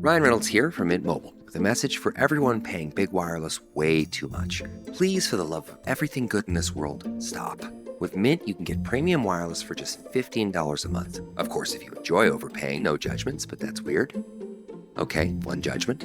Ryan Reynolds here from Mint Mobile with a message for everyone paying big wireless way too much. Please, for the love of everything good in this world, stop. With Mint, you can get premium wireless for just $15 a month. Of course, if you enjoy overpaying, no judgments, but that's weird. Okay, one judgment.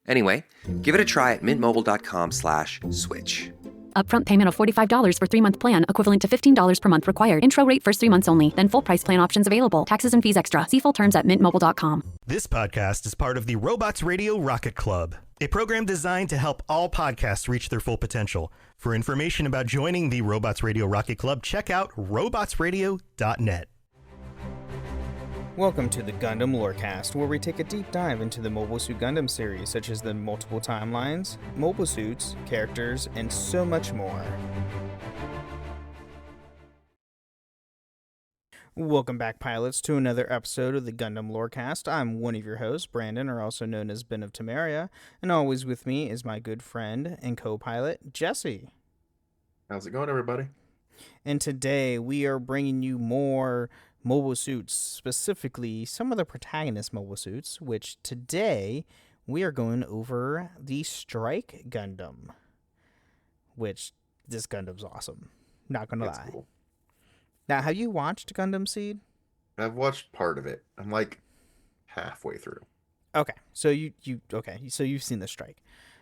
Anyway, give it a try at mintmobile.com/switch. Upfront payment of $45 for 3-month plan, equivalent to $15 per month required. Intro rate first 3 months only. Then full price plan options available. Taxes and fees extra. See full terms at mintmobile.com. This podcast is part of the Robots Radio Rocket Club, a program designed to help all podcasts reach their full potential. For information about joining the Robots Radio Rocket Club, check out robotsradio.net. Welcome to the Gundam Lorecast, where we take a deep dive into the Mobile Suit Gundam series, such as the multiple timelines, mobile suits, characters, and so much more. Welcome back, pilots, to another episode of the Gundam Lorecast. I'm one of your hosts, Brandon, or also known as Ben of Temeria, and always with me is my good friend and co-pilot, Jesse. How's it going, everybody? And today we are bringing you more mobile suits, specifically some of the protagonist mobile suits, which today we are going over the Strike Gundam, which this Gundam's awesome. Not gonna lie. Cool. Now, have you watched Gundam Seed? I've watched part of it. I'm like halfway through. Okay, so so you've seen the Strike.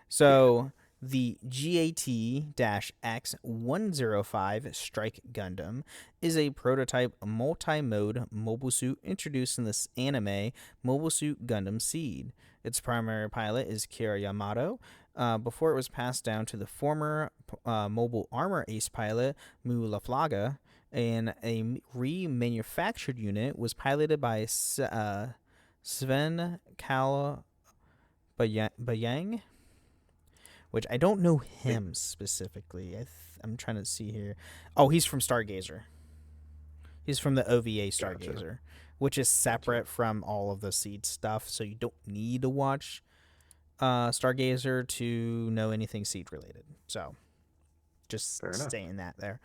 So the GAT-X105 Strike Gundam is a prototype multi-mode mobile suit introduced in this anime Mobile Suit Gundam Seed. Its primary pilot is Kira Yamato, before it was passed down to the former mobile armor ace pilot Mu Laflaga, and a remanufactured unit was piloted by Sven Kalabayang, which I don't know him specifically. I'm trying to see here. Oh, he's from Stargazer. He's from the OVA Stargazer, gotcha. Which is separate from all of the Seed stuff, so you don't need to watch Stargazer to know anything Seed related. So just saying that there.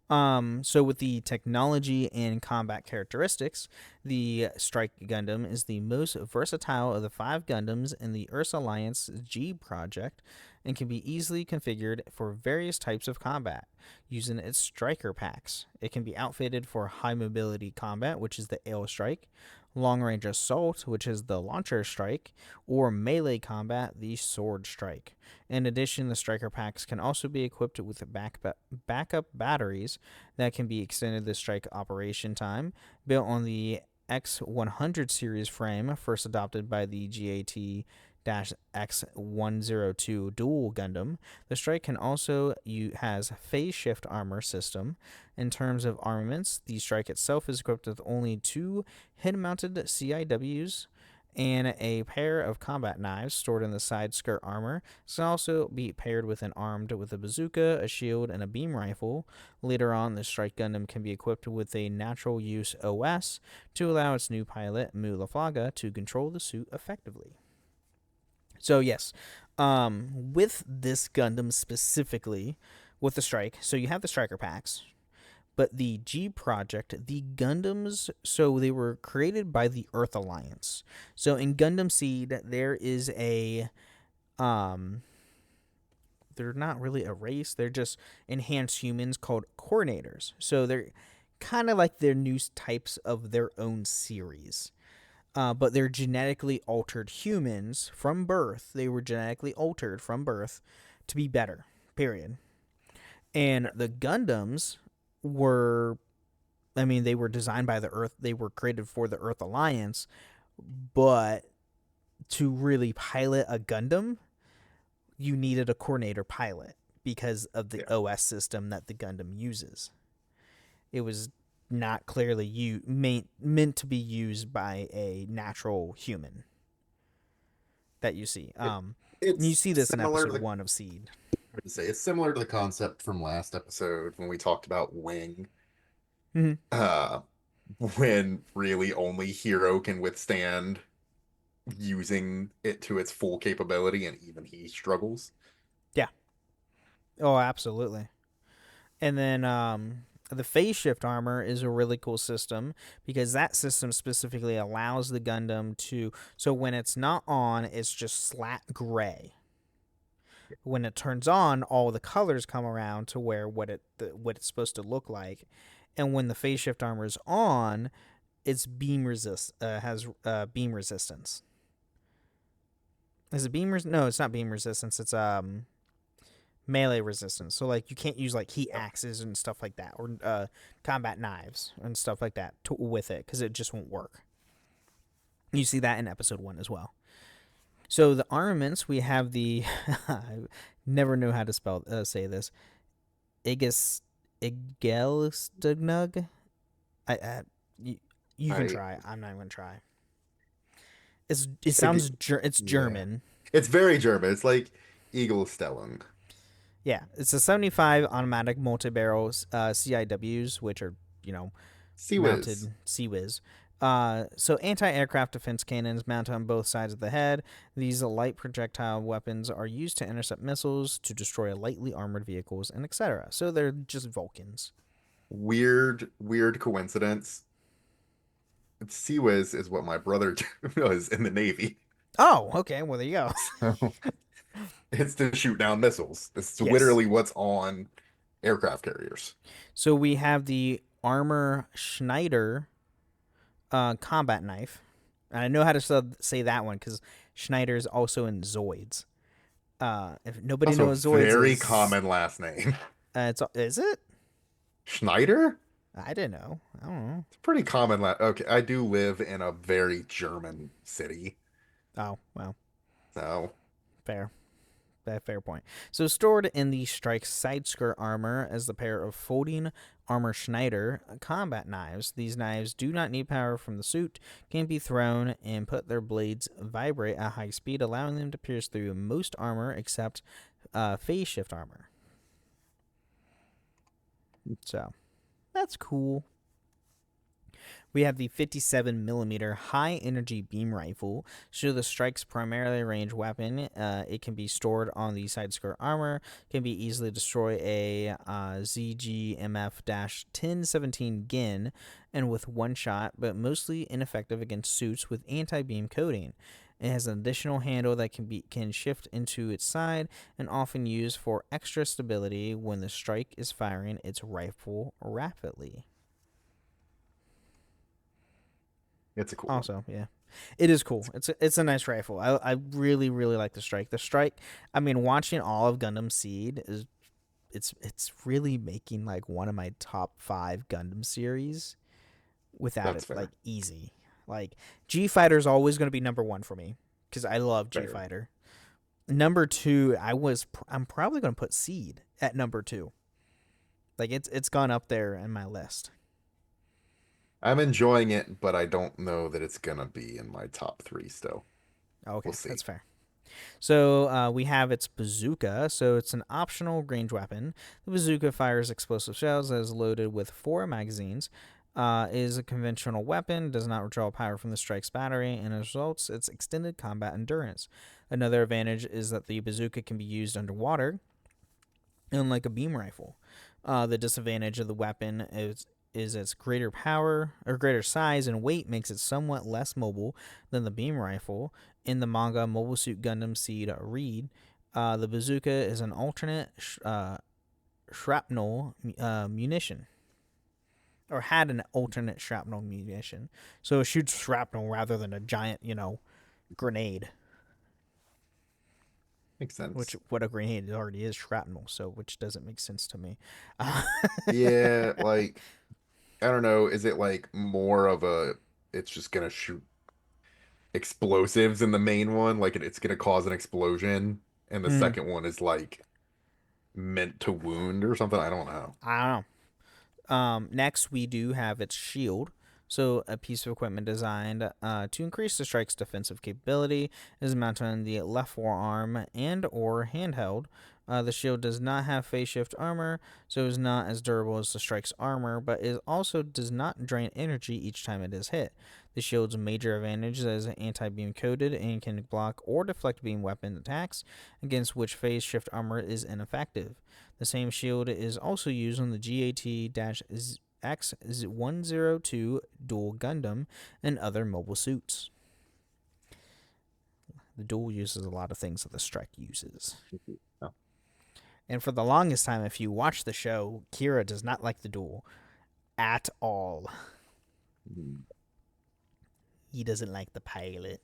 So with the technology and combat characteristics, the Strike Gundam is the most versatile of the 5 Gundams in the Earth Alliance G project and can be easily configured for various types of combat using its striker packs. It can be outfitted for high mobility combat, which is the Ale Strike, long range assault, which is the Launcher Strike, or melee combat, the Sword Strike. In addition, the striker packs can also be equipped with backup batteries that can be extended the strike operation time. Built on the X100 series frame, first adopted by the GAT-X102 Dual Gundam, the Strike can also has phase shift armor system. In terms of armaments, the Strike itself is equipped with only 2 head-mounted CIWs and a pair of combat knives stored in the side skirt armor. It can also be paired with and armed with a bazooka, a shield, and a beam rifle. Later on, the Strike Gundam can be equipped with a natural use OS to allow its new pilot, Mu Laflaga, to control the suit effectively. So yes, with this Gundam specifically, with the Strike, so you have the striker packs, but the G project, the Gundams, so they were created by the Earth Alliance. So in Gundam Seed, there is a, they're not really a race, they're just enhanced humans called coordinators. So they're kind of like their new types of their own series. But they're genetically altered humans from birth. They were genetically altered from birth to be better, period. And the Gundams were, they were designed by the Earth. They were created for the Earth Alliance. But to really pilot a Gundam, you needed a coordinator pilot because of the OS system that the Gundam uses. It was not clearly meant to be used by a natural human that you see. You see this in episode 1 of Seed. It's similar to the concept from last episode when we talked about Wing. Mm-hmm. When really only Hero can withstand using it to its full capability, and even he struggles. Yeah. Oh, absolutely. And then The phase shift armor is a really cool system because that system specifically allows the Gundam to. So when it's not on, it's just flat gray. When it turns on, all the colors come around to where what it's supposed to look like, and when the phase shift armor is on, it's has beam resistance. Is it no, it's not beam resistance. It's melee resistance. So like you can't use like heat axes and stuff like that, or combat knives and stuff like that with it because it just won't work. You see that in episode 1 as well. So the armaments, we have the I never know how to say this. Igelstugnog. You can try. I'm not even gonna try. It sounds it's German. It's very German. It's like Eaglestellung. Yeah, it's a 75 automatic multi-barrel CIWs, which are mounted CIWs. So anti-aircraft defense cannons mounted on both sides of the head. These light projectile weapons are used to intercept missiles, to destroy lightly armored vehicles, and etc. So they're just Vulcans. Weird coincidence. CIWS is what my brother was in the Navy. Oh, okay. Well, there you go. So it's to shoot down missiles. This is literally what's on aircraft carriers. So we have the Armor Schneider combat knife. And I know how to say that one because Schneider is also in Zoids. If nobody knows Zoids, very common last name. Is it Schneider? I didn't know. I don't know. It's pretty common. Okay, I do live in a very German city. Oh, well. So fair point. So stored in the Strike side skirt armor as the pair of folding Armor Schneider combat knives. These knives do not need power from the suit, can be thrown, and put their blades vibrate at high speed, allowing them to pierce through most armor except phase shift armor. So that's cool. We have the 57mm high-energy beam rifle. So the Strike's primarily ranged weapon. It can be stored on the side skirt armor. Can be easily destroy a ZGMF-1017 Gin, and with one shot, but mostly ineffective against suits with anti-beam coating. It has an additional handle that can shift into its side and often used for extra stability when the Strike is firing its rifle rapidly. It's a cool also one. Yeah, it is cool. It's a nice rifle. I really like the Strike. The Strike, I mean, watching all of Gundam Seed is it's really making like one of my top 5 Gundam series without it fair. Like easy. Like G Fighter is always going to be number 1 for me because I love G Fighter. Number 2, I'm probably going to put Seed at number 2. Like it's gone up there in my list. I'm enjoying it, but I don't know that it's gonna be in my top 3 still. Okay, we'll see. That's fair. So we have its bazooka. So it's an optional range weapon. The bazooka fires explosive shells that is loaded with 4 magazines. Is a conventional weapon, does not withdraw power from the Strike's battery, and as results its extended combat endurance. Another advantage is that the bazooka can be used underwater, unlike a beam rifle. The disadvantage of the weapon is its greater power or greater size and weight makes it somewhat less mobile than the beam rifle. In the manga Mobile Suit Gundam Seed Read, the bazooka is an alternate shrapnel munition, or had an alternate shrapnel munition, so it shoots shrapnel rather than a giant, grenade. Makes sense. Which what a grenade already is shrapnel, so which doesn't make sense to me. Yeah, like I don't know. Is it like more of it's just gonna shoot explosives in the main one, like it's gonna cause an explosion, and the second one is like meant to wound or something? I don't know. Next we do have its shield. So, a piece of equipment designed to increase the strike's defensive capability is mounted on the left forearm and or handheld. The shield does not have phase shift armor, so is not as durable as the strike's armor, but it also does not drain energy each time it is hit. The shield's major advantage is anti-beam coated and can block or deflect beam weapon attacks, against which phase shift armor is ineffective. The same shield is also used on the GAT-X102 Dual Gundam and other mobile suits. The Dual uses a lot of things that the Strike uses. Oh. And for the longest time, if you watch the show, Kira does not like the Dual at all. He doesn't like the pilot.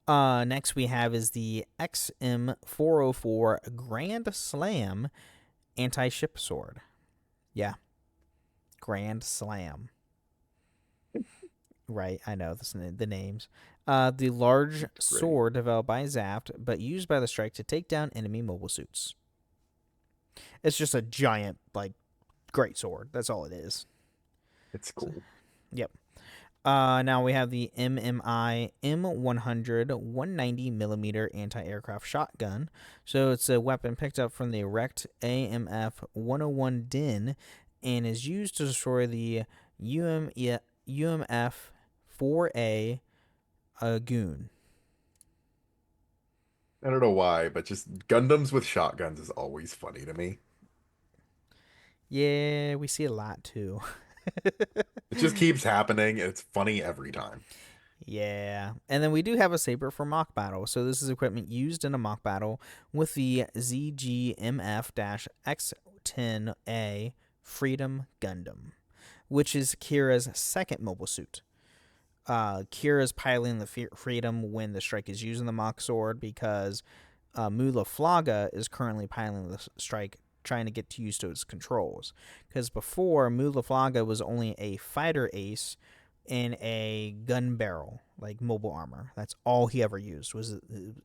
Next we have is the XM404 Grand Slam anti-ship sword. Yeah. Grand Slam. Right, I know the names. The large sword developed by Zaft, but used by the Strike to take down enemy mobile suits. It's just a giant, great sword. That's all it is. It's cool. Yep. Now we have the MMI M100 190mm anti-aircraft shotgun. So it's a weapon picked up from the erect AMF 101 DIN and is used to destroy the UMF 4A Goon. I don't know why, but just Gundams with shotguns is always funny to me. Yeah, we see a lot too. It just keeps happening, and it's funny every time. Yeah. And then we do have a saber for mock battle. So this is equipment used in a mock battle with the ZGMF-X10A Freedom Gundam, which is Kira's second mobile suit. Kira's piloting the Freedom when the Strike is using the mock sword because Mula Flaga is currently piloting the Strike, trying to get used to its controls. Because before, Mula Flaga was only a fighter ace in a gun barrel, like mobile armor. That's all he ever used.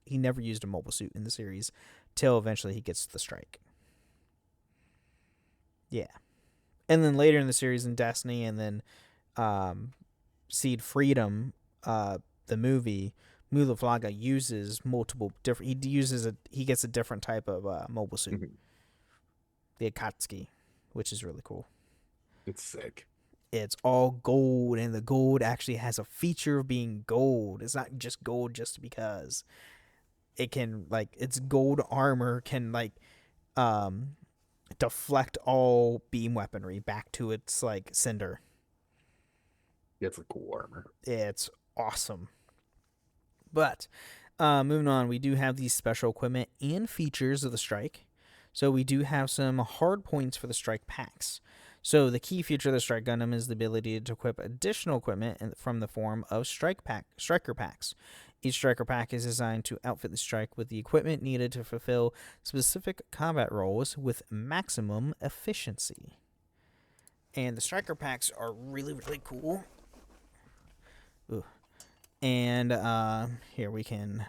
He never used a mobile suit in the series till eventually he gets the Strike. Yeah. And then later in the series in Destiny and then Seed Freedom, the movie, Mula Flaga uses multiple different. He gets a different type of mobile suit. Mhm. The Akatsuki, which is really cool. It's sick. It's all gold, and the gold actually has a feature of being gold. It's not just gold just because. It can, its gold armor can, deflect all beam weaponry back to its, sender. It's a cool armor. It's awesome. But, moving on, we do have these special equipment and features of the Strike. So we do have some hard points for the Strike packs. So the key feature of the Strike Gundam is the ability to equip additional equipment from the form of striker packs. Each striker pack is designed to outfit the Strike with the equipment needed to fulfill specific combat roles with maximum efficiency. And the striker packs are really, really cool. Ooh. And here we can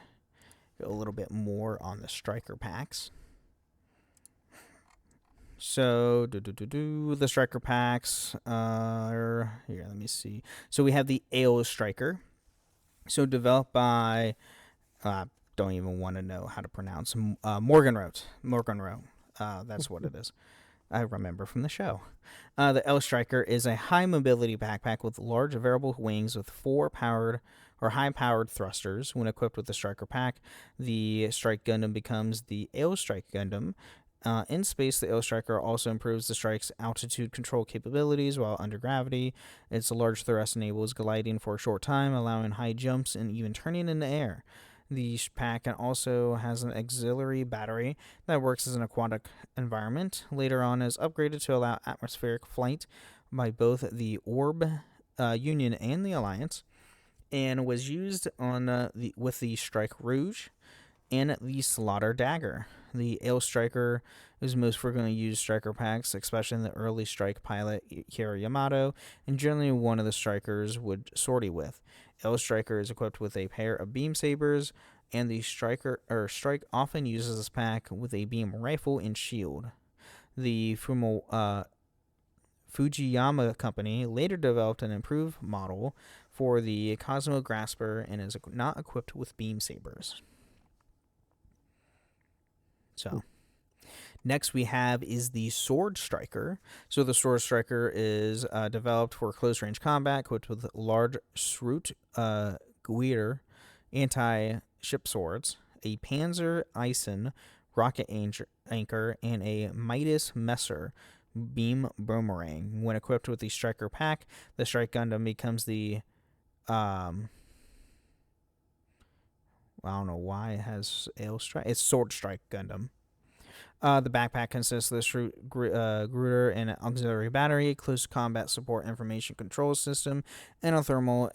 go a little bit more on the striker packs. So, the striker packs are here. Let me see. So we have the Ale Striker. So developed by, don't even want to know how to pronounce, Morganrow. That's what it is. I remember from the show. The Ale Striker is a high mobility backpack with large variable wings with high powered thrusters. When equipped with the striker pack, the Strike Gundam becomes the Ale Strike Gundam. In space, the Ale Striker also improves the Strike's altitude control capabilities while under gravity. Its large thrust enables gliding for a short time, allowing high jumps and even turning in the air. The pack also has an auxiliary battery that works as an aquatic environment. Later on, is upgraded to allow atmospheric flight by both the Orb Union and the Alliance, and was used on with the Strike Rouge and the Slaughter Dagger. The Ale Striker is most frequently used striker packs, especially in the early Strike pilot Kira Yamato, and generally one of the strikers would sortie with. Ale Striker is equipped with a pair of beam sabers, and the Strike often uses this pack with a beam rifle and shield. The Fujiyama Company later developed an improved model for the Cosmo Grasper and is not equipped with beam sabers. So, next we have is the Sword Striker. So the Sword Striker is developed for close-range combat, equipped with large Sroot Guider anti-ship swords, a Panzer Eisen rocket anchor, and a Midas Messer beam boomerang. When equipped with the Striker pack, the Strike Gundam becomes the I don't know why it has Ale Strike. It's Sword Strike Gundam. The backpack consists of the Shrewd Gruder and an auxiliary battery, close combat support information control system, and a thermal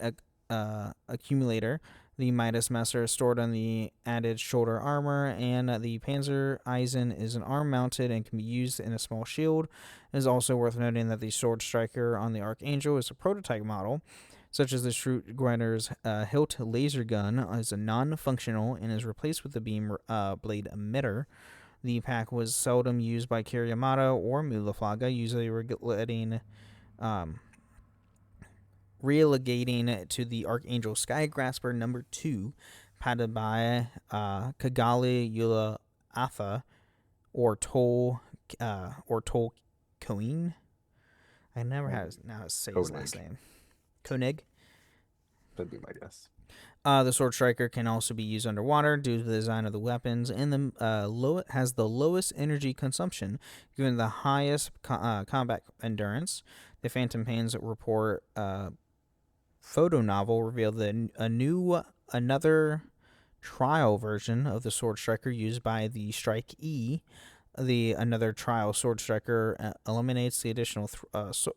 accumulator. The Midas Messer is stored on the added shoulder armor, and the Panzer Eisen is an arm mounted and can be used in a small shield. It is also worth noting that the Sword Striker on the Archangel is a prototype model, such as the Shrewd Gruder's hilt laser gun is a non-functional and is replaced with the beam blade emitter. The pack was seldom used by Kiryamato or Mulaflaga, usually relegating to the Archangel Sky Grasper No. 2, padded by Kigali Yula Atha or Tol Koen. I never had now to say his last name. Koenig. That'd be my guess. The Sword Striker can also be used underwater due to the design of the weapons, and has the lowest energy consumption, given the highest combat endurance. The Phantom Pain's report photo novel revealed that another trial version of the Sword Striker used by the Strike E. Another trial Sword Striker eliminates the additional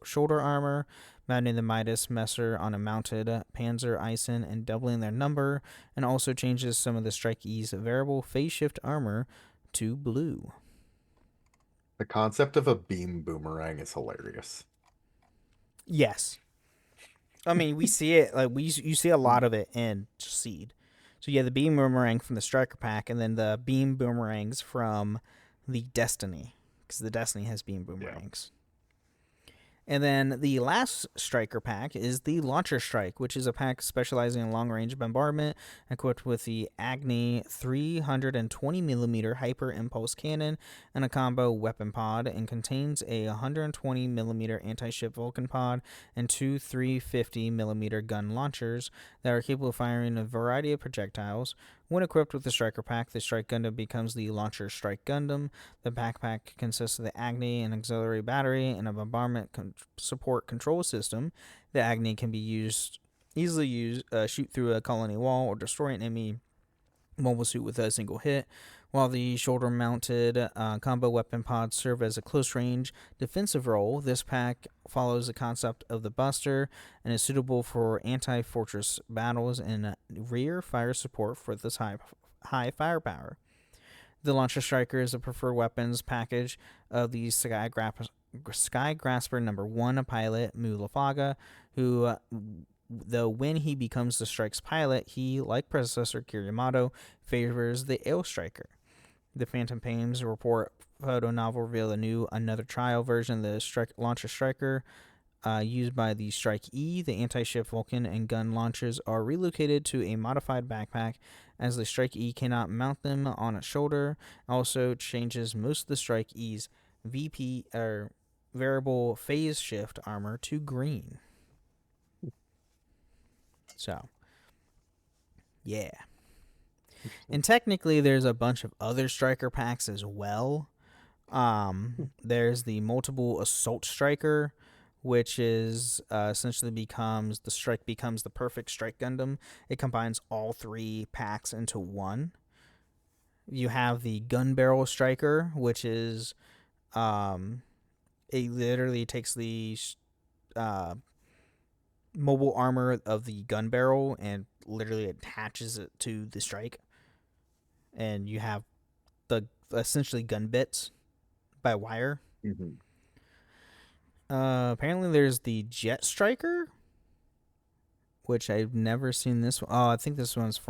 shoulder armor, mounting the Midas Messer on a mounted Panzer Eisen and doubling their number, and also changes some of the Strike E's variable phase shift armor to blue. The concept of a beam boomerang is hilarious. Yes. I mean, we see it, you see a lot of it in Seed. So yeah, the beam boomerang from the Striker pack, and then the beam boomerangs from the Destiny, because the Destiny has beam boomerangs. And then the last Striker pack is the Launcher Strike, which is a pack specializing in long-range bombardment, equipped with the Agni 320mm Hyper Impulse Cannon and a combo weapon pod, and contains a 120mm anti-ship Vulcan pod and two 350mm gun launchers that are capable of firing a variety of projectiles. When equipped with the Striker pack, the Strike Gundam becomes the Launcher Strike Gundam. The backpack consists of the Agni, an auxiliary battery, and a bombardment support control system. The Agni can be easily shoot through a colony wall or destroy an enemy mobile suit with a single hit, while the shoulder-mounted combo weapon pods serve as a close-range defensive role. This pack follows the concept of the Buster and is suitable for anti-fortress battles and rear fire support for this high firepower. The Launcher Striker is a preferred weapons package of the Sky Grasper No. 1 pilot, Mulaflaga, who, though when he becomes the Strike's pilot, he, like predecessor Kiryamato, favors the Ale Striker. The Phantom Pains report photo novel reveal another trial version of the Launcher Striker used by the Strike E. The anti-ship Vulcan and gun launchers are relocated to a modified backpack, as the Strike E cannot mount them on its shoulder. Also changes most of the Strike E's variable phase shift armor to green. So, yeah. And technically, there's a bunch of other Striker packs as well. There's the Multiple Assault Striker, which is essentially becomes the perfect Strike Gundam. It combines all three packs into one. You have the Gun Barrel Striker, which is it literally takes the mobile armor of the gun barrel and literally attaches it to the Strike, and you have the essentially gun bits by wire. Mm-hmm. Apparently there's the Jet Striker, which I've never seen this one. Oh, I think this one's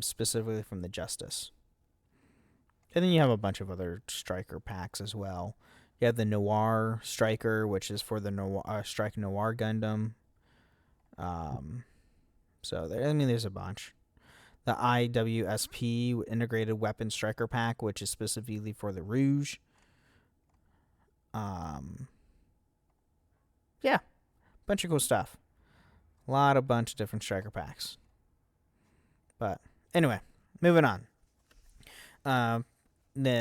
specifically from the Justice. And then you have a bunch of other Striker packs as well. You have the Noir Striker, which is for the Strike Noir Gundam. So there's a bunch. The IWSP Integrated Weapon Striker Pack, which is specifically for the Rouge. Yeah, bunch of cool stuff. Bunch of different striker packs. But anyway, moving on.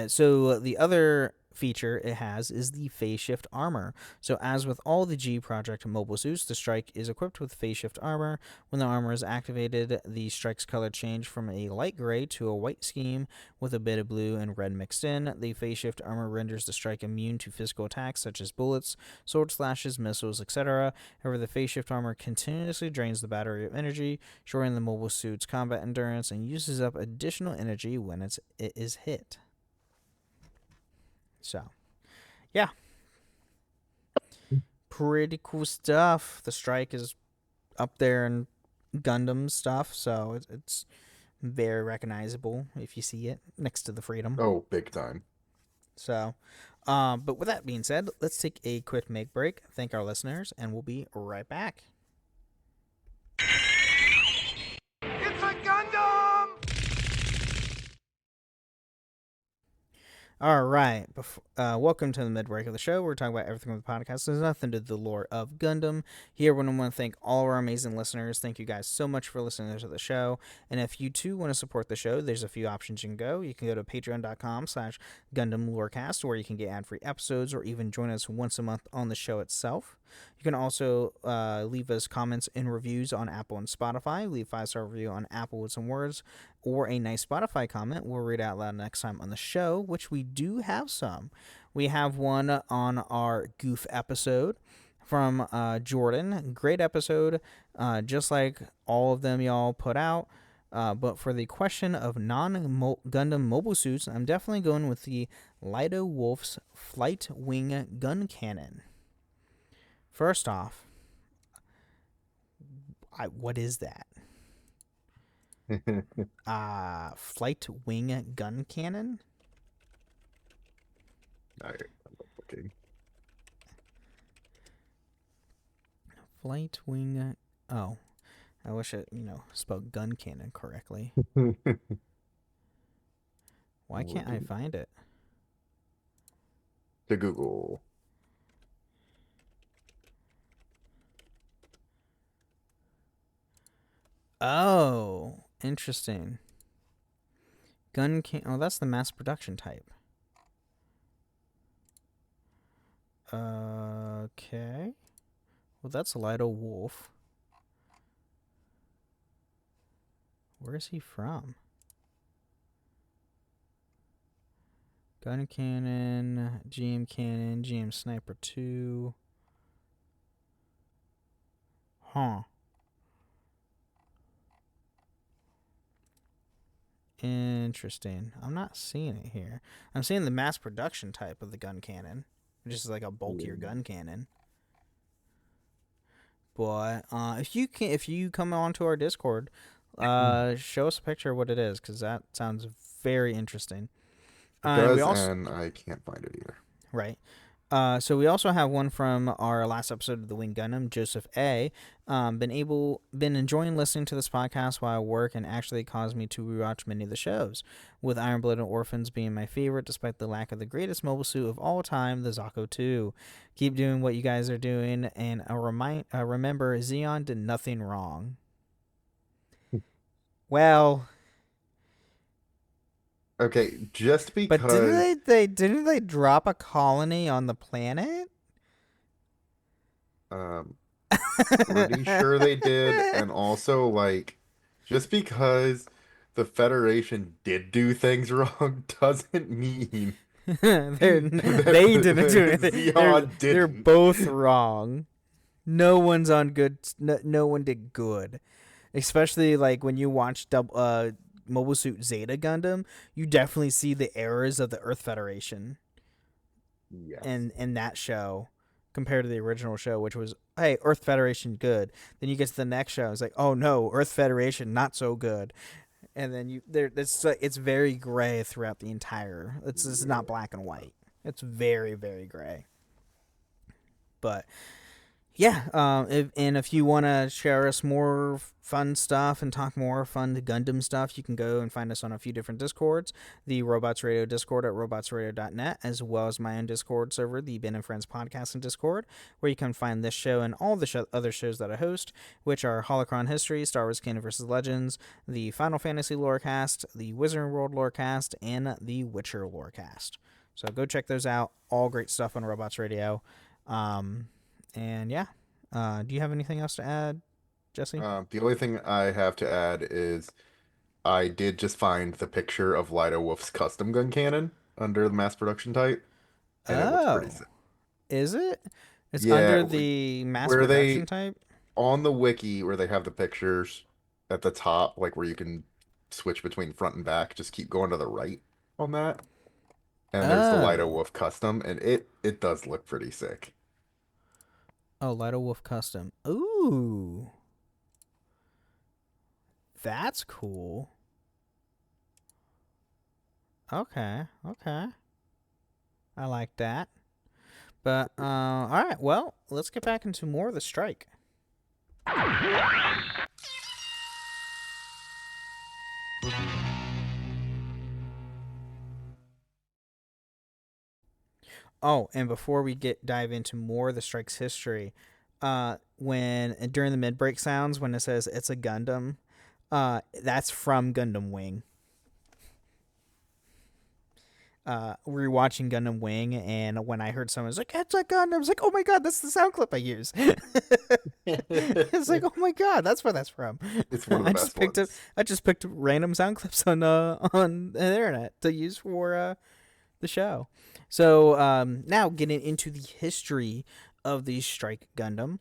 So the other feature it has is the phase shift armor. So as with all the G Project mobile suits, the Strike is equipped with phase shift armor. When the armor is activated, the Strike's color change from a light gray to a white scheme with a bit of blue and red mixed in. The phase shift armor renders the Strike immune to physical attacks such as bullets, sword slashes, missiles, etc. However, the phase shift armor continuously drains the battery of energy, shortening the mobile suit's combat endurance, and uses up additional energy when it is hit. So, yeah. Pretty cool stuff. The Strike is up there in Gundam stuff, so it's very recognizable if you see it next to the Freedom. Oh, big time. So, but with that being said, let's take a quick make break, thank our listeners, and we'll be right back. It's a Gundam! All right. Welcome to the mid-break of the show. We're talking about everything with the podcast. There's nothing to the lore of Gundam. Here, we want to thank all of our amazing listeners. Thank you guys so much for listening to the show. And if you, too, want to support the show, there's a few options you can go. You can go to patreon.com/GundamLoreCast, where you can get ad-free episodes or even join us once a month on the show itself. You can also leave us comments and reviews on Apple and Spotify. Leave 5-star review on Apple with some words or a nice Spotify comment. We'll read it out loud next time on the show, which we do have some. We have one on our Goof episode from Jordan. Great episode, just like all of them y'all put out. But for the question of non-Gundam mobile suits, I'm definitely going with the Lido Wolf's Flight Wing Gun Cannon. First off, what is that? Flight Wing Gun Cannon? I'm looking. Flight Wing... Oh. I wish it, spelled gun cannon correctly. Why can't I find it? To Google. Oh, interesting. Gun can... Oh, that's the mass production type. Okay. Well, that's Lido Wolf. Where is he from? Gun cannon, GM Sniper 2. Huh. Interesting. I'm not seeing it here. I'm seeing the mass production type of the gun cannon, which is like a bulkier gun cannon. But if you come onto our Discord, show us a picture of what it is, because that sounds very interesting. It does, and I can't find it either. Right. So we also have one from our last episode of the Wing Gundam, Joseph A. Been enjoying listening to this podcast while I work, and actually caused me to rewatch many of the shows, with Iron Blooded Orphans being my favorite despite the lack of the greatest mobile suit of all time, the Zako 2. Keep doing what you guys are doing, and remember, Zeon did nothing wrong. Well... Okay, just because... But didn't they drop a colony on the planet? Pretty sure they did, and also, like, just because the Federation did do things wrong doesn't mean they didn't do anything. They're both wrong. No one's on good. No one did good, especially like when you watch Mobile Suit Zeta Gundam, you definitely see the errors of the Earth Federation. Yes. In that show, compared to the original show, which was, hey, Earth Federation good. Then you get to the next show, it's like, oh no, Earth Federation not so good. And then it's very gray throughout the entire. It's not black and white. It's very, very gray. But yeah, if you want to share us more fun stuff and talk more fun Gundam stuff, you can go and find us on a few different Discords. The Robots Radio Discord at robotsradio.net, as well as my own Discord server, the Ben and Friends Podcast and Discord, where you can find this show and all the other shows that I host, which are Holocron History, Star Wars Canon vs. Legends, the Final Fantasy Lorecast, the Wizarding World Lorecast, and the Witcher Lorecast. So go check those out. All great stuff on Robots Radio. And yeah, do you have anything else to add, Jesse? The only thing I have to add is I did just find the picture of Lido Wolf's custom gun cannon under the mass production type, and it looks pretty sick. Is it? It's Yeah, under the mass where production they type? on the wiki where they have the pictures at the top, like where you can switch between front and back, just keep going to the right on that. And there's the Lido Wolf custom, and it does look pretty sick. Oh, Lido Wolf custom. Ooh. That's cool. Okay. I like that. But, all right, well, let's get back into more of the strike. Oh, and before we dive into more of the strike's history, when during the mid-break sounds when it says it's a Gundam, that's from Gundam Wing. We were watching Gundam Wing, and when I heard someone was like, "It's a Gundam," I was like, "Oh my god, that's the sound clip I use." It's like, "Oh my god, that's where that's from." It's one of the best ones. I just picked random sound clips on the internet to use for the show. So now getting into the history of the Strike Gundam.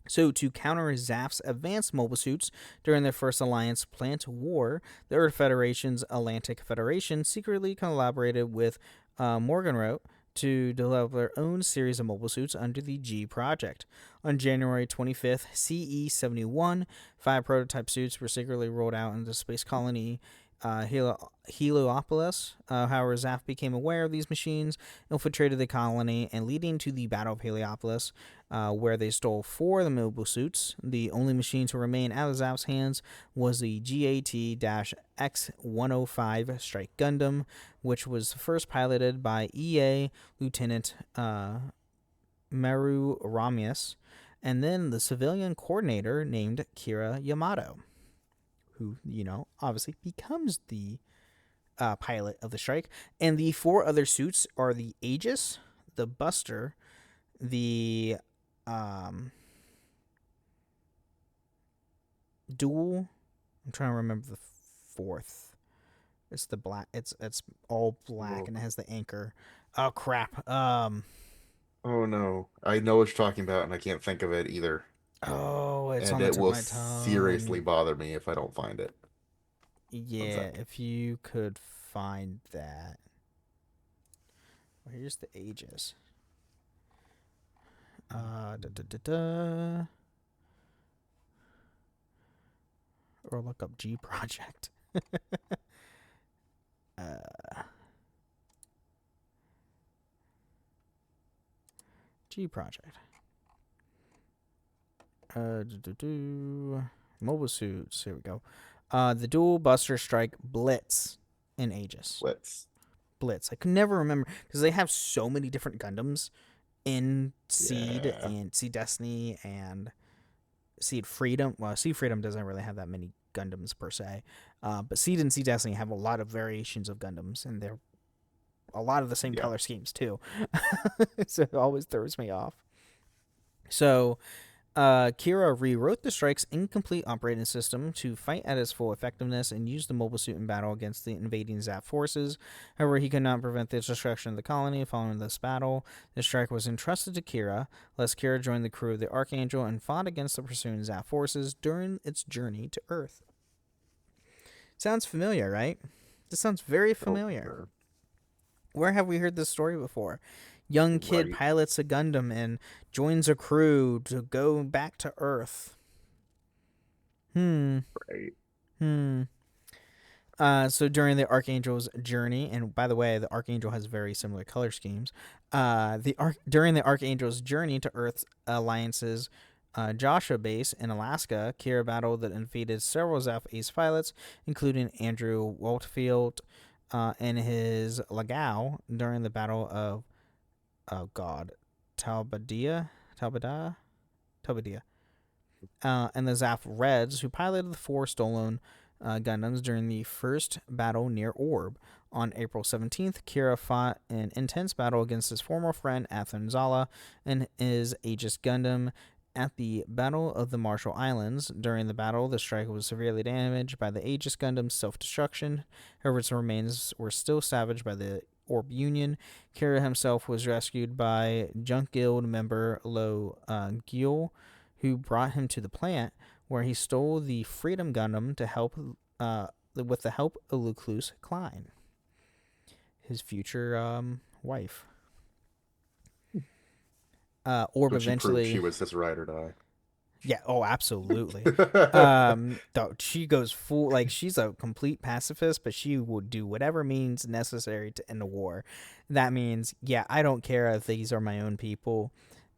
So to counter Zaff's advanced mobile suits during their first Alliance plant war, the Earth Federation's Atlantic Federation secretly collaborated with Morgenroth to develop their own series of mobile suits under the G Project. On January 25th, CE-71, 5 prototype suits were secretly rolled out into the space colony Heliopolis. However, Zaff became aware of these machines, infiltrated the colony, and leading to the Battle of Heliopolis, where they stole 4 of the mobile suits. The only machine to remain out of Zaff's hands was the GAT-X-105 Strike Gundam, which was first piloted by EA Lieutenant Maru Ramius, and then the civilian coordinator named Kira Yamato, who, obviously becomes the pilot of the Strike. And the 4 other suits are the Aegis, the Buster, the Duel. I'm trying to remember the 4th. It's the black. It's all black and it has the anchor. Oh crap. Oh no, I know what you're talking about, and I can't think of it either. Oh, it's and on the it tip will of my tongue. seriously bother me if I don't find it. Yeah, if you could find that. Well, here's the Aegis. Or look up G Project. G Project. Mobile suits. Here we go. The Dual Buster Strike Blitz and Aegis. Blitz. I could never remember because they have so many different Gundams in Seed and Seed Destiny and Seed Freedom. Well, Seed Freedom doesn't really have that many Gundams per se, but Seed and Seed Destiny have a lot of variations of Gundams, and they're a lot of the same color schemes too. So it always throws me off. So Kira rewrote the Strike's incomplete operating system to fight at its full effectiveness and use the mobile suit in battle against the invading Zaff forces. However, he could not prevent the destruction of the colony following this battle. The Strike was entrusted to Kira, lest Kira joined the crew of the Archangel and fought against the pursuing Zaff forces during its journey to Earth. Sounds familiar, right? This sounds very familiar. Where have we heard this story before? Young kid pilots a Gundam and joins a crew to go back to Earth. So during the Archangel's journey, and by the way, the Archangel has very similar color schemes. During the Archangel's journey to Earth's Alliance's Joshua base in Alaska, Kira battled and defeated several Zaf Ace pilots, including Andrew Waltfield and his Lagao during the Battle of Talbadia, and the Zaf Reds, who piloted the 4 stolen Gundams during the first battle near Orb. On April 17th, Kira fought an intense battle against his former friend Athen Zala and his Aegis Gundam at the Battle of the Marshall Islands. During the battle, the Striker was severely damaged by the Aegis Gundam's self-destruction. However, its remains were still savaged by the Orb Union. Kira himself was rescued by Junk Guild member Lo Gil, who brought him to the plant, where he stole the Freedom Gundam to help with the help of Lucluse Klein, his future wife. Orb So eventually. she was his ride or die. Yeah. Oh, absolutely. She goes full, like, she's a complete pacifist, but she will do whatever means necessary to end the war. That means, yeah, I don't care if these are my own people.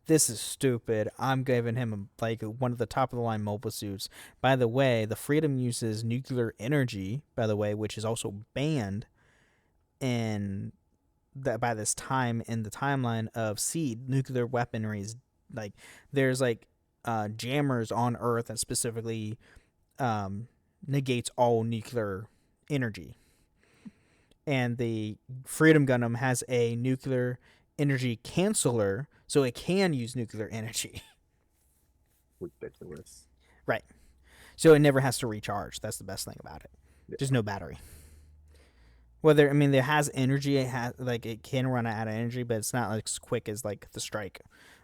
This is stupid. I'm giving him like one of the top of the line mobile suits. By the way, the Freedom uses nuclear energy, by the way, which is also banned in that by this time in the timeline of Seed. Nuclear weaponry is like, there's like jammers on Earth that specifically negates all nuclear energy. And the Freedom Gundam has a nuclear energy canceller, so it can use nuclear energy. Ridiculous. Right. So it never has to recharge. That's the best thing about it. Yeah. There's no battery. Whether, I mean, it has energy, it can run out of energy, but it's not like as quick as like the Strike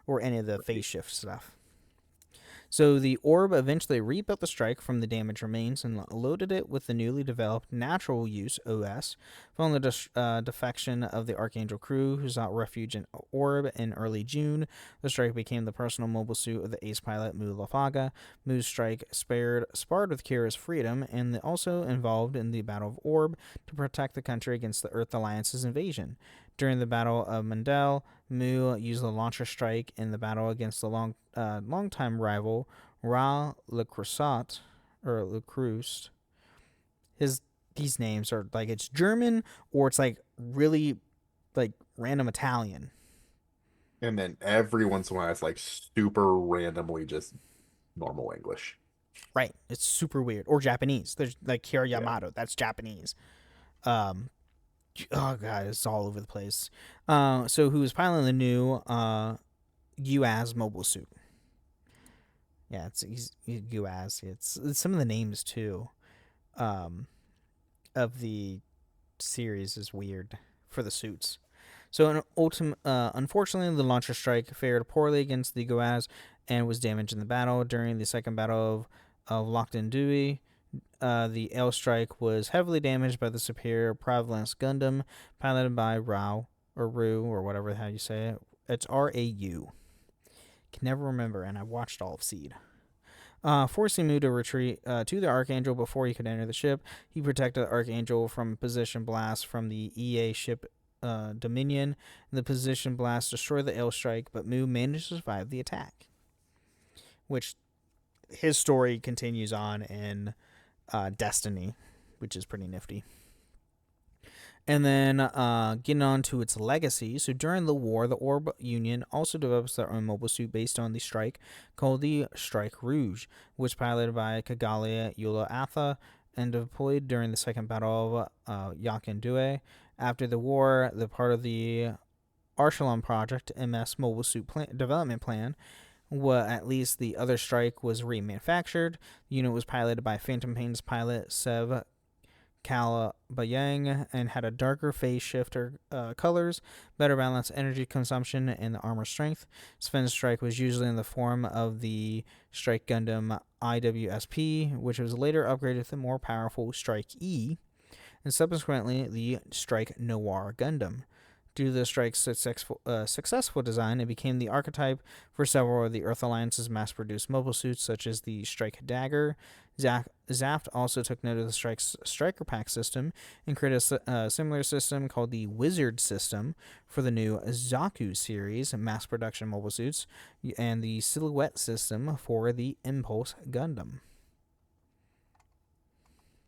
or any of the phase shift stuff. So the Orb eventually rebuilt the Strike from the damaged remains and loaded it with the newly developed natural use OS. Following the defection of the Archangel crew, who sought refuge in Orb in early June, the Strike became the personal mobile suit of the ace pilot Mu Lafaga. Mu's Strike sparred with Kira's freedom and also involved in the Battle of Orb to protect the country against the Earth Alliance's invasion. During the Battle of Mandel, Mu used the Launcher Strike in the battle against the longtime rival Ra Le Creuset, or Le Creust. These names are like, it's German or it's like really like random Italian. And then every once in a while, it's like super randomly just normal English. Right. It's super weird. Or Japanese. There's like Kira Yamato. Yeah. That's Japanese. Oh god, it's all over the place. So who was piloting the new UAS mobile suit? Yeah, he's UAS. It's some of the names too, of the series is weird for the suits. So unfortunately, the Launcher Strike fared poorly against the UAS and was damaged in the battle. During the second battle of Lockton Dewey, the L Strike was heavily damaged by the superior Providence Gundam, piloted by Rau, or Rue, or whatever how you say it. It's R-A-U. Can never remember, and I watched all of Seed. Forcing Mu to retreat to the Archangel before he could enter the ship. He protected the Archangel from position blast from the EA ship Dominion. And the position blast destroyed the L Strike, but Mu managed to survive the attack. Which his story continues on in Destiny, which is pretty nifty. And then getting on to its legacy. So during the war, the Orb Union also develops their own mobile suit based on the Strike, called the Strike Rouge, which piloted by Kagalia Yula Atha and deployed during the second battle of Yakendue. After the war, the part of the Archelon Project MS mobile suit development plan, at least the other Strike was remanufactured. The unit was piloted by Phantom Pain's pilot Sev Kalabayang and had a darker phase shifter colors, better balanced energy consumption, and armor strength. Sven's Strike was usually in the form of the Strike Gundam IWSP, which was later upgraded with the more powerful Strike E, and subsequently the Strike Noir Gundam. Due to the Strike's successful design, it became the archetype for several of the Earth Alliance's mass-produced mobile suits, such as the Strike Dagger. Zaft also took note of the Strike's Striker Pack system and created a similar system called the Wizard system for the new Zaku series mass-production mobile suits, and the Silhouette system for the Impulse Gundam.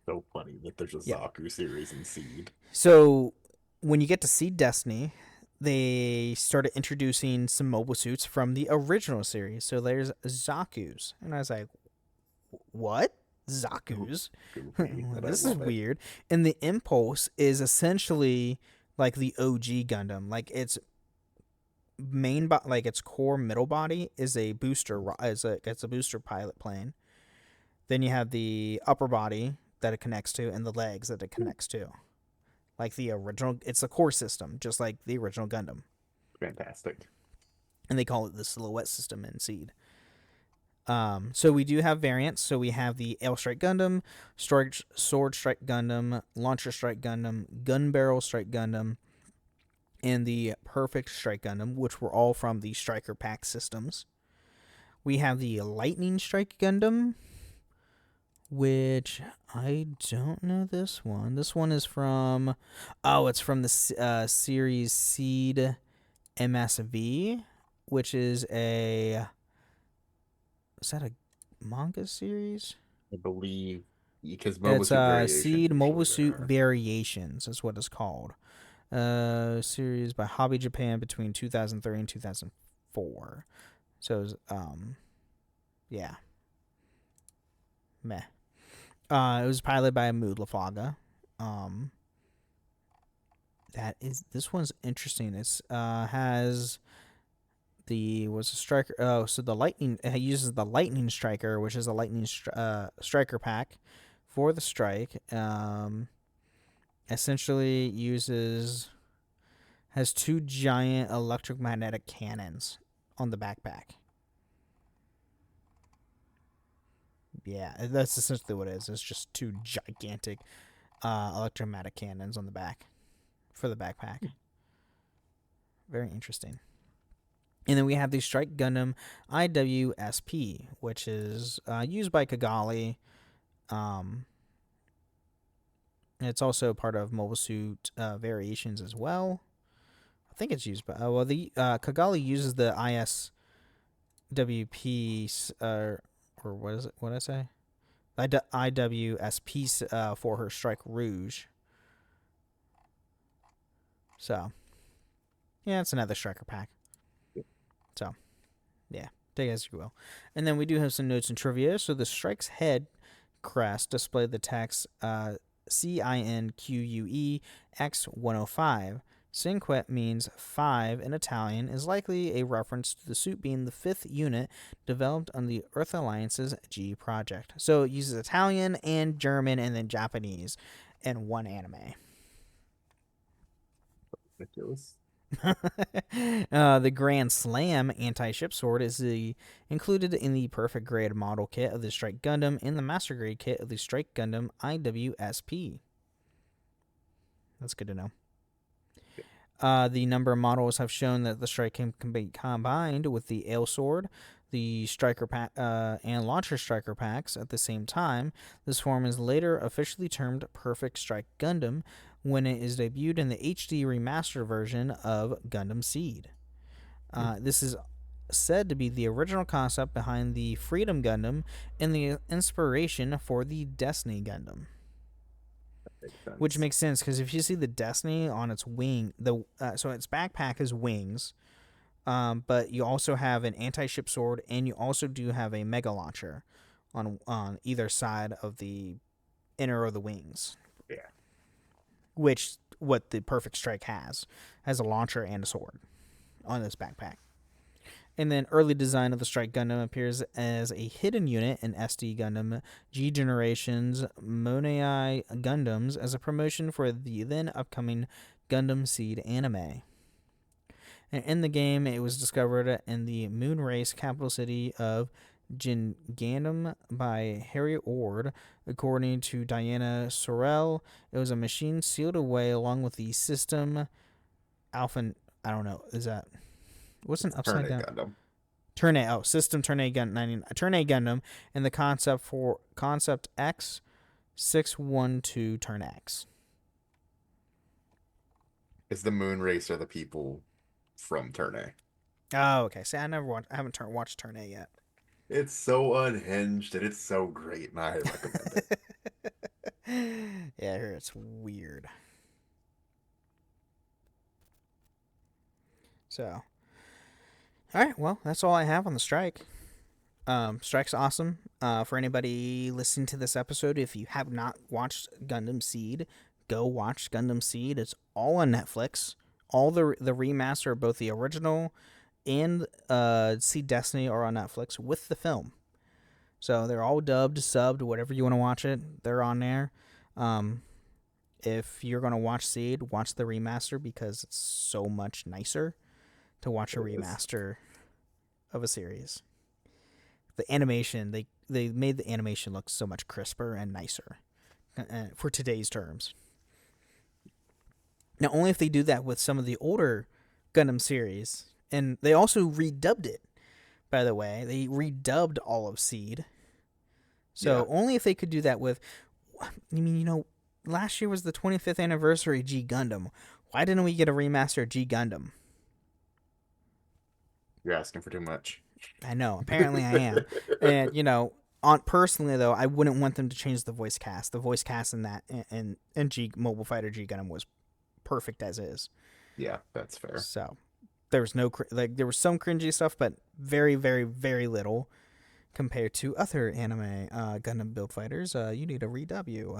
So funny that there's a Zaku series in Seed. So when you get to Seed Destiny, they started introducing some mobile suits from the original series. So there's Zaku's. And I was like, what? Zaku's? This is weird. And the Impulse is essentially like the OG Gundam. Like its its core middle body is a booster. It's a booster pilot plane. Then you have the upper body that it connects to and the legs that it connects to. Like the original, it's a core system, just like the original Gundam. Fantastic. And they call it the Silhouette system in Seed. So we do have variants. So we have the L Strike Gundam, Sword Strike Gundam, Launcher Strike Gundam, Gun Barrel Strike Gundam, and the Perfect Strike Gundam, which were all from the Striker Pack systems. We have the Lightning Strike Gundam, which I don't know this one. This one is from, it's from the series Seed MSV, which is is that a manga series? I believe, because it's Seed Mobile Suit Variations is what it's called. Series by Hobby Japan between 2003 and 2004. So, it was, yeah. Meh. It was piloted by Mood Lafaga. This one's interesting. It's has a striker. So the lightning, it uses the lightning striker, which is a lightning striker pack for the strike. Essentially has two giant electromagnetic cannons on the backpack. Yeah, that's essentially what it is. It's just two gigantic electromagnetic cannons on the back for the backpack. Very interesting. And then we have the Strike Gundam IWSP, which is used by Kigali. It's also part of Mobile Suit Variations as well. I think it's used by... the Kigali uses the ISWP... or what is it? What did I say? IWSP for her Strike Rouge. So, yeah, it's another striker pack. So, yeah, take it as you will. And then we do have some notes and trivia. So the Strike's head crest displayed the text CINQUE X105. Cinque means 5 in Italian, is likely a reference to the suit being the 5th unit developed on the Earth Alliance's G project. So it uses Italian and German and then Japanese in one anime. Ridiculous. The Grand Slam anti-ship sword is included in the Perfect Grade model kit of the Strike Gundam and the Master Grade kit of the Strike Gundam IWSP. That's good to know. The number of models have shown that the Strike can be combined with the Ale Sword, the Striker Pack, and Launcher Striker Packs at the same time. This form is later officially termed Perfect Strike Gundam when it is debuted in the HD remastered version of Gundam Seed. This is said to be the original concept behind the Freedom Gundam and the inspiration for the Destiny Gundam. Which makes sense, because if you see the Destiny on its wing, so its backpack is wings, but you also have an anti-ship sword, and you also do have a mega launcher on either side of the inner of the wings. Yeah. Which what the Perfect Strike has a launcher and a sword on this backpack. And then early design of the Strike Gundam appears as a hidden unit in SD Gundam G Generation's Monei Gundams as a promotion for the then upcoming Gundam Seed anime. And in the game, it was discovered in the moon race capital city of Gingandam by Harry Ord. According to Diana Sorrell, it was a machine sealed away along with the system Alpha. I don't know. Is that what's an upside Turn A down? Gundam. Turn A. Oh, System Turn A Gun 99. Turn A Gundam, and the concept for Concept X 612 Turn X. It's the Moon Racer, the people from Turn A. Oh, okay. See, I haven't watched Turn A yet. It's so unhinged and it's so great, and I recommend it. Yeah, I hear it's weird. So, all right. Well, that's all I have on the strike. Strike's awesome. For anybody listening to this episode, if you have not watched Gundam Seed, go watch Gundam Seed. It's all on Netflix. All the remaster of both the original and Seed Destiny are on Netflix with the film. So they're all dubbed, subbed, whatever you want to watch it. They're on there. If you're going to watch Seed, watch the remaster because it's so much nicer to watch a remaster of a series. The animation, they made the animation look so much crisper and nicer for today's terms. Now, only if they do that with some of the older Gundam series. And they also redubbed it, by the way. They redubbed all of Seed. So only if they could do that with... I mean, last year was the 25th anniversary of G Gundam. Why didn't we get a remaster of G Gundam? You're asking for too much. I know. Apparently I am. And, personally, though, I wouldn't want them to change the voice cast. The voice cast in that and G Mobile Fighter G Gundam was perfect as is. Yeah, that's fair. So there was there was some cringy stuff, but very, very, very little compared to other anime Gundam build fighters. You need a redub you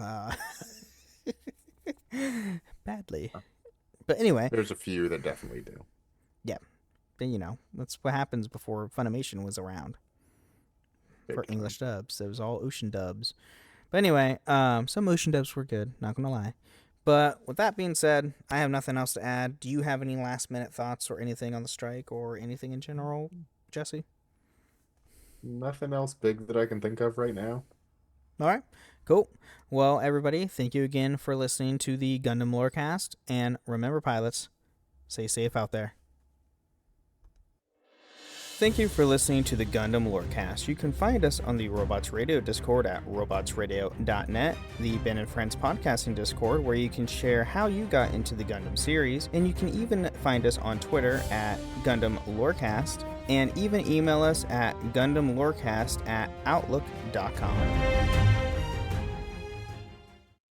badly. But anyway, There's a few that definitely do. Yeah. But, that's what happens before Funimation was around for English dubs. It was all ocean dubs. But anyway, some ocean dubs were good, not gonna lie. But with that being said, I have nothing else to add. Do you have any last minute thoughts or anything on the strike or anything in general, Jesse? Nothing else big that I can think of right now. All right, cool. Well, everybody, thank you again for listening to the Gundam Lorecast. And remember, pilots, stay safe out there. Thank you for listening to the Gundam Lorecast. You can find us on the Robots Radio Discord at robotsradio.net, the Ben and Friends podcasting Discord, where you can share how you got into the Gundam series, and you can even find us on Twitter at Gundam Lorecast, and even email us at gundamlorecast@outlook.com.